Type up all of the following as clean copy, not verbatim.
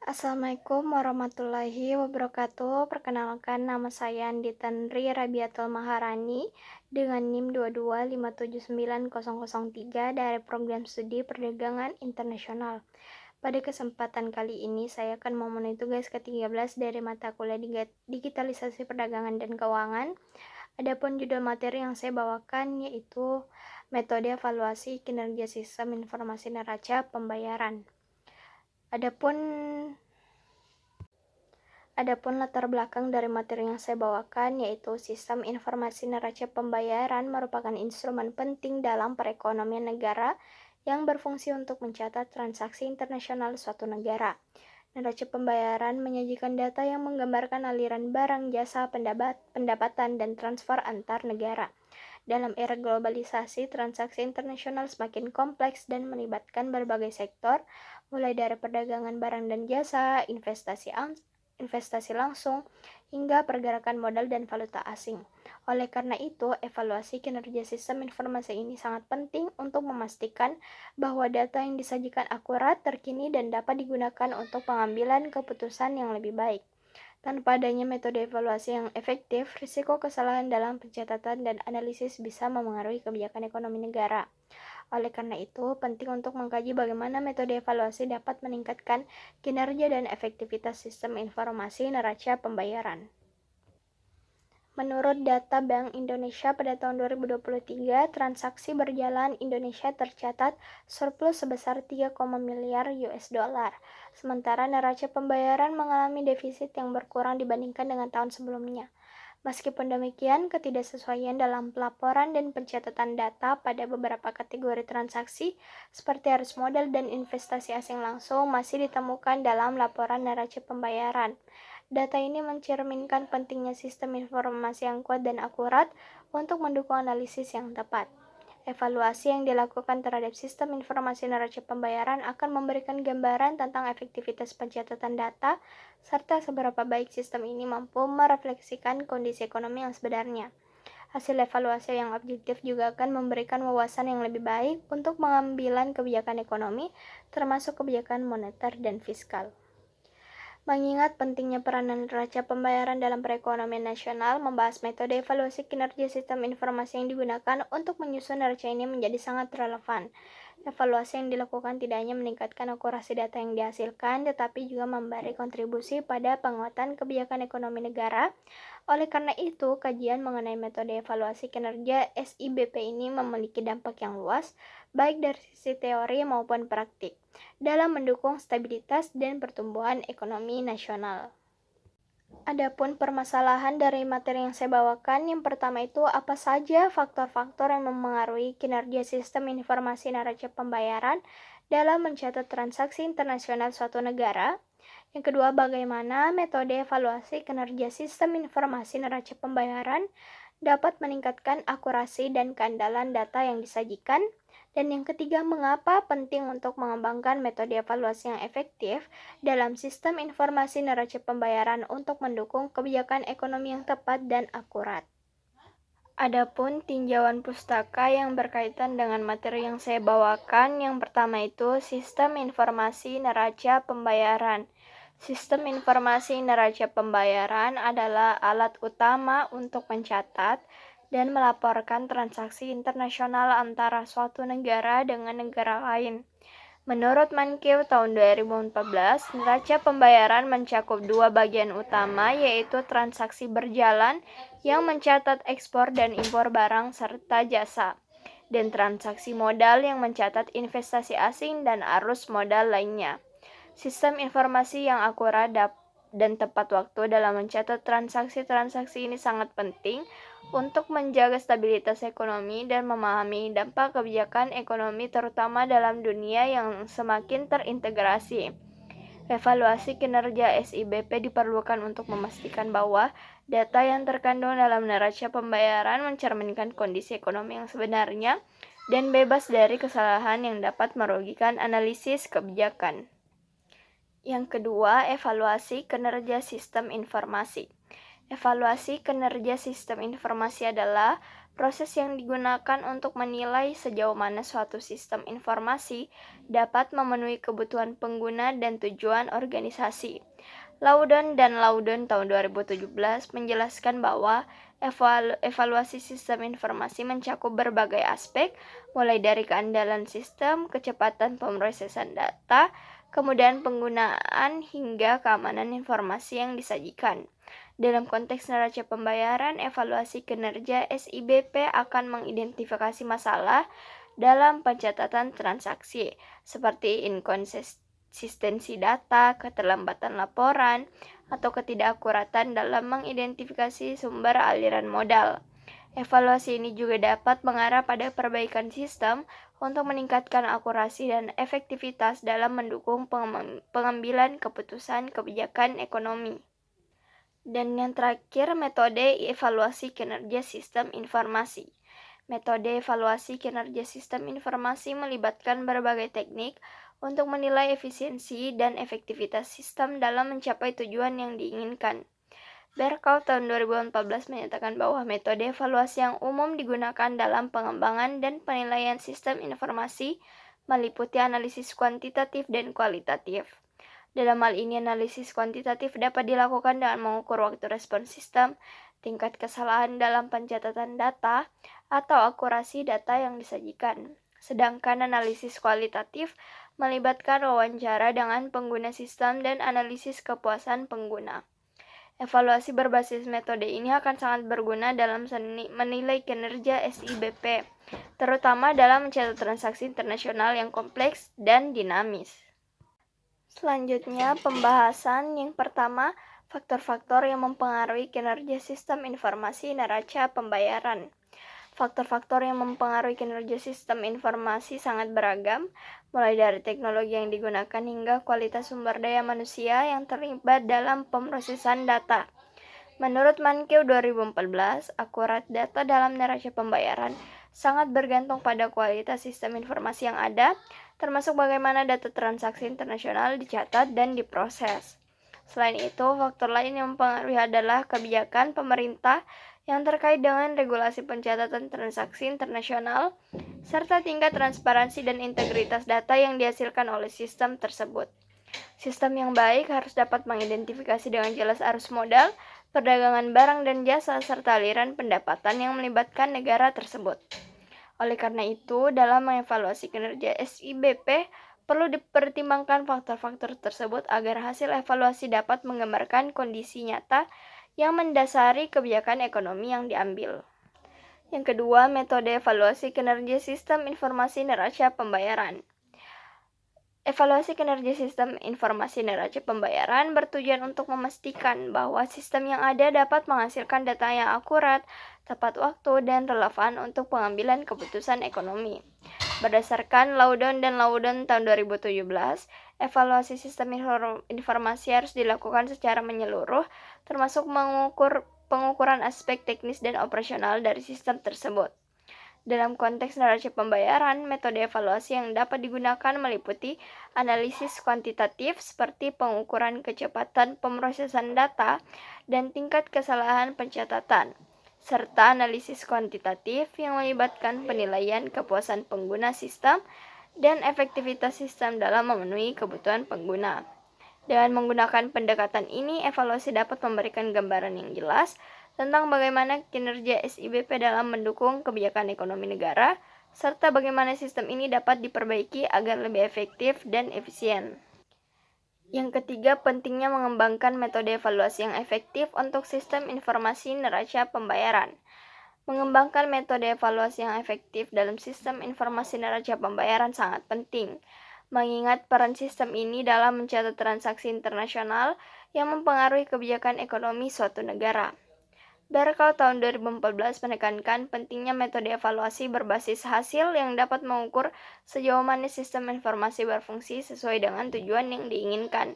Assalamualaikum warahmatullahi wabarakatuh. Perkenalkan, nama saya Andi Tanri Rabiatul Maharani dengan NIM 225790003 dari Program Studi Perdagangan Internasional. Pada kesempatan kali ini, saya akan memenuhi tugas ke-13 dari mata kuliah Digitalisasi Perdagangan dan Keuangan. Adapun judul materi yang saya bawakan yaitu Metode Evaluasi Kinerja Sistem Informasi Neraca Pembayaran. Adapun latar belakang dari materi yang saya bawakan yaitu sistem informasi neraca pembayaran merupakan instrumen penting dalam perekonomian negara yang berfungsi untuk mencatat transaksi internasional suatu negara. Neraca pembayaran menyajikan data yang menggambarkan aliran barang, jasa, pendapatan, dan transfer antar negara. Dalam era globalisasi, transaksi internasional semakin kompleks dan melibatkan berbagai sektor, mulai dari perdagangan barang dan jasa, investasi langsung, hingga pergerakan modal dan valuta asing. Oleh karena itu, evaluasi kinerja sistem informasi ini sangat penting untuk memastikan bahwa data yang disajikan akurat, terkini, dan dapat digunakan untuk pengambilan keputusan yang lebih baik. Tanpa adanya metode evaluasi yang efektif, risiko kesalahan dalam pencatatan dan analisis bisa memengaruhi kebijakan ekonomi negara. Oleh karena itu, penting untuk mengkaji bagaimana metode evaluasi dapat meningkatkan kinerja dan efektivitas sistem informasi neraca pembayaran. Menurut data Bank Indonesia pada tahun 2023, transaksi berjalan Indonesia tercatat surplus sebesar 3, miliar US dollar. Sementara neraca pembayaran mengalami defisit yang berkurang dibandingkan dengan tahun sebelumnya. Meskipun demikian, ketidaksesuaian dalam pelaporan dan pencatatan data pada beberapa kategori transaksi seperti arus modal dan investasi asing langsung masih ditemukan dalam laporan neraca pembayaran. Data ini mencerminkan pentingnya sistem informasi yang kuat dan akurat untuk mendukung analisis yang tepat. Evaluasi yang dilakukan terhadap sistem informasi neraca pembayaran akan memberikan gambaran tentang efektivitas pencatatan data serta seberapa baik sistem ini mampu merefleksikan kondisi ekonomi yang sebenarnya. Hasil evaluasi yang objektif juga akan memberikan wawasan yang lebih baik untuk pengambilan kebijakan ekonomi, termasuk kebijakan moneter dan fiskal. Mengingat pentingnya peranan neraca pembayaran dalam perekonomian nasional, membahas metode evaluasi kinerja sistem informasi yang digunakan untuk menyusun neraca ini menjadi sangat relevan. Evaluasi yang dilakukan tidak hanya meningkatkan akurasi data yang dihasilkan, tetapi juga memberi kontribusi pada penguatan kebijakan ekonomi negara. Oleh karena itu, kajian mengenai metode evaluasi kinerja SIBP ini memiliki dampak yang luas, baik dari sisi teori maupun praktik, dalam mendukung stabilitas dan pertumbuhan ekonomi nasional. Adapun permasalahan dari materi yang saya bawakan, yang pertama itu apa saja faktor-faktor yang memengaruhi kinerja sistem informasi neraca pembayaran dalam mencatat transaksi internasional suatu negara. Yang kedua, bagaimana metode evaluasi kinerja sistem informasi neraca pembayaran dapat meningkatkan akurasi dan keandalan data yang disajikan. Dan yang ketiga, mengapa penting untuk mengembangkan metode evaluasi yang efektif dalam sistem informasi neraca pembayaran untuk mendukung kebijakan ekonomi yang tepat dan akurat. Adapun tinjauan pustaka yang berkaitan dengan materi yang saya bawakan, yang pertama itu sistem informasi neraca pembayaran. Sistem informasi neraca pembayaran adalah alat utama untuk mencatat dan melaporkan transaksi internasional antara suatu negara dengan negara lain. Menurut Mankeu tahun 2014, neraca pembayaran mencakup dua bagian utama, yaitu transaksi berjalan yang mencatat ekspor dan impor barang serta jasa, dan transaksi modal yang mencatat investasi asing dan arus modal lainnya. Sistem informasi yang akurat dan tepat waktu dalam mencatat transaksi-transaksi ini sangat penting untuk menjaga stabilitas ekonomi dan memahami dampak kebijakan ekonomi terutama dalam dunia yang semakin terintegrasi. Evaluasi kinerja SIBP diperlukan untuk memastikan bahwa data yang terkandung dalam neraca pembayaran mencerminkan kondisi ekonomi yang sebenarnya dan bebas dari kesalahan yang dapat merugikan analisis kebijakan. Yang kedua, evaluasi kinerja sistem informasi. Evaluasi kinerja sistem informasi adalah Proses yang digunakan untuk menilai sejauh mana suatu sistem informasi dapat memenuhi kebutuhan pengguna dan tujuan organisasi. Loudon dan Loudon tahun 2017 menjelaskan bahwa evaluasi sistem informasi mencakup berbagai aspek, mulai dari keandalan sistem, kecepatan pemrosesan data, kemudahan penggunaan, hingga keamanan informasi yang disajikan. Dalam konteks neraca pembayaran, evaluasi kinerja SIBP akan mengidentifikasi masalah dalam pencatatan transaksi, seperti inkonsistensi data, keterlambatan laporan, atau ketidakakuratan dalam mengidentifikasi sumber aliran modal. Evaluasi ini juga dapat mengarah pada perbaikan sistem untuk meningkatkan akurasi dan efektivitas dalam mendukung pengambilan keputusan kebijakan ekonomi. Dan yang terakhir, metode evaluasi kinerja sistem informasi. Metode evaluasi kinerja sistem informasi melibatkan berbagai teknik untuk menilai efisiensi dan efektivitas sistem dalam mencapai tujuan yang diinginkan. Berkau tahun 2014 menyatakan bahwa metode evaluasi yang umum digunakan dalam pengembangan dan penilaian sistem informasi meliputi analisis kuantitatif dan kualitatif. Dalam hal ini, analisis kuantitatif dapat dilakukan dengan mengukur waktu respon sistem, tingkat kesalahan dalam pencatatan data, atau akurasi data yang disajikan. Sedangkan analisis kualitatif melibatkan wawancara dengan pengguna sistem dan analisis kepuasan pengguna. Evaluasi berbasis metode ini akan sangat berguna dalam menilai kinerja SIBP, terutama dalam mencatat transaksi internasional yang kompleks dan dinamis. Selanjutnya, pembahasan yang pertama, faktor-faktor yang mempengaruhi kinerja sistem informasi neraca pembayaran. Faktor-faktor yang mempengaruhi kinerja sistem informasi sangat beragam, mulai dari teknologi yang digunakan hingga kualitas sumber daya manusia yang terlibat dalam pemrosesan data. Menurut Mankeu 2014, akurat data dalam neraca pembayaran sangat bergantung pada kualitas sistem informasi yang ada, termasuk bagaimana data transaksi internasional dicatat dan diproses. Selain itu, faktor lain yang mempengaruhi adalah kebijakan pemerintah yang terkait dengan regulasi pencatatan transaksi internasional, serta tingkat transparansi dan integritas data yang dihasilkan oleh sistem tersebut. Sistem yang baik harus dapat mengidentifikasi dengan jelas arus modal, perdagangan barang dan jasa, serta aliran pendapatan yang melibatkan negara tersebut. Oleh karena itu, dalam mengevaluasi kinerja SIBP, perlu dipertimbangkan faktor-faktor tersebut agar hasil evaluasi dapat menggambarkan kondisi nyata yang mendasari kebijakan ekonomi yang diambil. Yang kedua, metode evaluasi kinerja sistem informasi neraca pembayaran. Evaluasi kinerja sistem informasi neraca pembayaran bertujuan untuk memastikan bahwa sistem yang ada dapat menghasilkan data yang akurat, tepat waktu, dan relevan untuk pengambilan keputusan ekonomi. Berdasarkan Loudon dan Loudon tahun 2017, evaluasi sistem informasi harus dilakukan secara menyeluruh, termasuk pengukuran aspek teknis dan operasional dari sistem tersebut. Dalam konteks neraca pembayaran, metode evaluasi yang dapat digunakan meliputi analisis kuantitatif seperti pengukuran kecepatan pemrosesan data dan tingkat kesalahan pencatatan, serta analisis kuantitatif yang melibatkan penilaian kepuasan pengguna sistem dan efektivitas sistem dalam memenuhi kebutuhan pengguna. Dengan menggunakan pendekatan ini, evaluasi dapat memberikan gambaran yang jelas tentang bagaimana kinerja SIBP dalam mendukung kebijakan ekonomi negara, serta bagaimana sistem ini dapat diperbaiki agar lebih efektif dan efisien. Yang ketiga, pentingnya mengembangkan metode evaluasi yang efektif untuk sistem informasi neraca pembayaran. Mengembangkan metode evaluasi yang efektif dalam sistem informasi neraca pembayaran sangat penting, mengingat peran sistem ini dalam mencatat transaksi internasional yang mempengaruhi kebijakan ekonomi suatu negara. Berkau tahun 2014 menekankan pentingnya metode evaluasi berbasis hasil yang dapat mengukur sejauh mana sistem informasi berfungsi sesuai dengan tujuan yang diinginkan.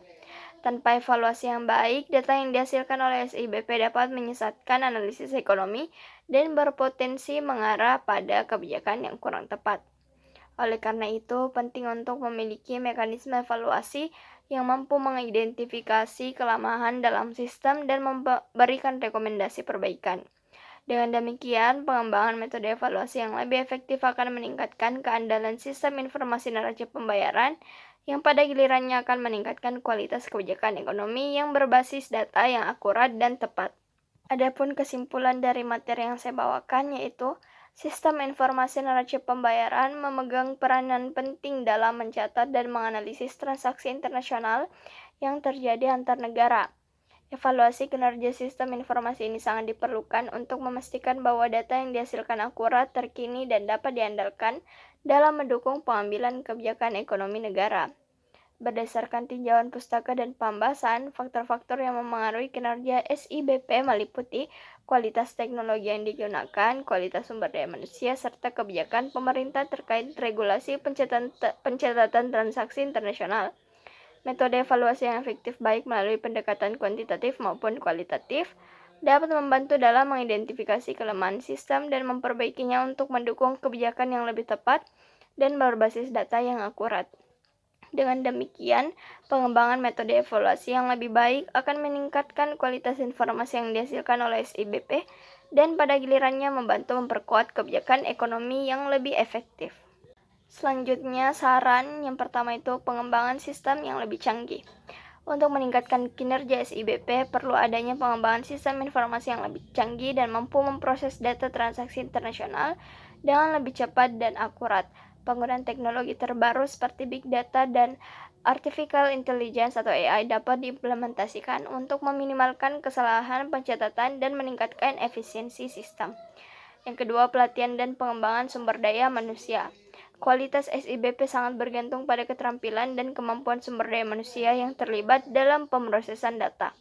Tanpa evaluasi yang baik, data yang dihasilkan oleh SIBP dapat menyesatkan analisis ekonomi dan berpotensi mengarah pada kebijakan yang kurang tepat. Oleh karena itu, penting untuk memiliki mekanisme evaluasi yang mampu mengidentifikasi kelemahan dalam sistem dan memberikan rekomendasi perbaikan. Dengan demikian, pengembangan metode evaluasi yang lebih efektif akan meningkatkan keandalan sistem informasi neraca pembayaran, yang pada gilirannya akan meningkatkan kualitas kebijakan ekonomi yang berbasis data yang akurat dan tepat. Adapun kesimpulan dari materi yang saya bawakan yaitu, sistem informasi neraca pembayaran memegang peranan penting dalam mencatat dan menganalisis transaksi internasional yang terjadi antar negara. Evaluasi kinerja sistem informasi ini sangat diperlukan untuk memastikan bahwa data yang dihasilkan akurat, terkini, dan dapat diandalkan dalam mendukung pengambilan kebijakan ekonomi negara. Berdasarkan tinjauan pustaka dan pembahasan, faktor-faktor yang memengaruhi kinerja SIBP meliputi kualitas teknologi yang digunakan, kualitas sumber daya manusia, serta kebijakan pemerintah terkait regulasi pencatatan transaksi internasional. Metode evaluasi yang efektif baik melalui pendekatan kuantitatif maupun kualitatif dapat membantu dalam mengidentifikasi kelemahan sistem dan memperbaikinya untuk mendukung kebijakan yang lebih tepat dan berbasis data yang akurat. Dengan demikian, pengembangan metode evaluasi yang lebih baik akan meningkatkan kualitas informasi yang dihasilkan oleh SIBP dan pada gilirannya membantu memperkuat kebijakan ekonomi yang lebih efektif. Selanjutnya, saran yang pertama itu pengembangan sistem yang lebih canggih. Untuk meningkatkan kinerja SIBP, perlu adanya pengembangan sistem informasi yang lebih canggih dan mampu memproses data transaksi internasional dengan lebih cepat dan akurat. Penggunaan teknologi terbaru seperti Big Data dan Artificial Intelligence atau AI dapat diimplementasikan untuk meminimalkan kesalahan pencatatan dan meningkatkan efisiensi sistem. Yang kedua, pelatihan dan pengembangan sumber daya manusia. Kualitas SIBP sangat bergantung pada keterampilan dan kemampuan sumber daya manusia yang terlibat dalam pemrosesan data.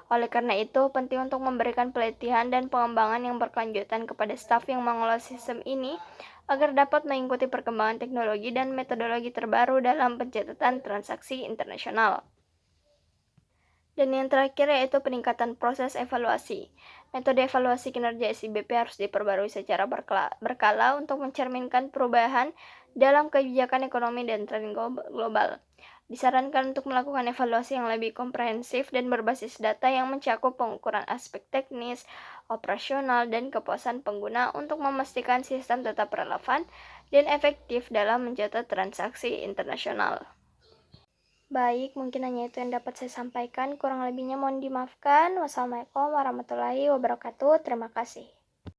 Oleh karena itu, penting untuk memberikan pelatihan dan pengembangan yang berkelanjutan kepada staf yang mengelola sistem ini agar dapat mengikuti perkembangan teknologi dan metodologi terbaru dalam pencatatan transaksi internasional. Dan yang terakhir yaitu peningkatan proses evaluasi. Metode evaluasi kinerja SIBP harus diperbarui secara berkala untuk mencerminkan perubahan dalam kebijakan ekonomi dan tren global. Disarankan untuk melakukan evaluasi yang lebih komprehensif dan berbasis data yang mencakup pengukuran aspek teknis, operasional, dan kepuasan pengguna untuk memastikan sistem tetap relevan dan efektif dalam mencatat transaksi internasional. Baik, mungkin hanya itu yang dapat saya sampaikan. Kurang lebihnya mohon dimaafkan. Wassalamualaikum warahmatullahi wabarakatuh. Terima kasih.